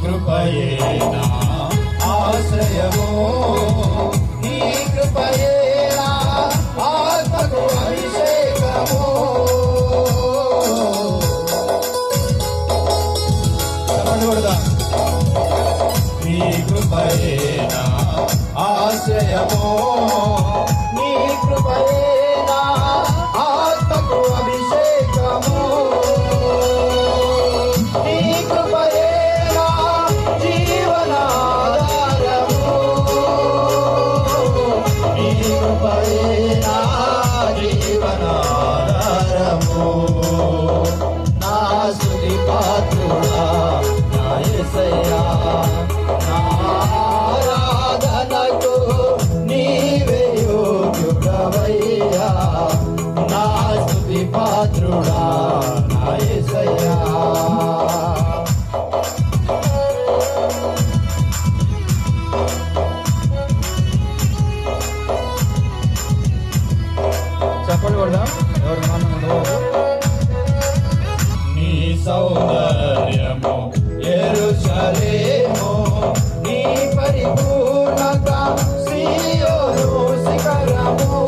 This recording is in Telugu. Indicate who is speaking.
Speaker 1: కృపయే నా ఆశ్రయము, నీ కృపయే నా ఆత్మకు అభిషేకము. నీ కృపయే నా ఆశ్రయము, నీ కృపయే నా ఆత్మకు అభిషేకము. నీ కృపయే నా జీవనాధారము, నీ కృపయే నా జీవనాధారము. నా స్తుతి పాత్రుడా నా యేసయ్యా, నా ఆరాధనకు నీవే యోగ్యుడవయ్యా. నా స్తుతి పాత్రుడా నా యేసయ్యా. చెప్పండి కూడా ఎవరు నీ సౌందర్యము యెరూషలేము, నీ పరిపూర్ణత సీయోను శిఖరము.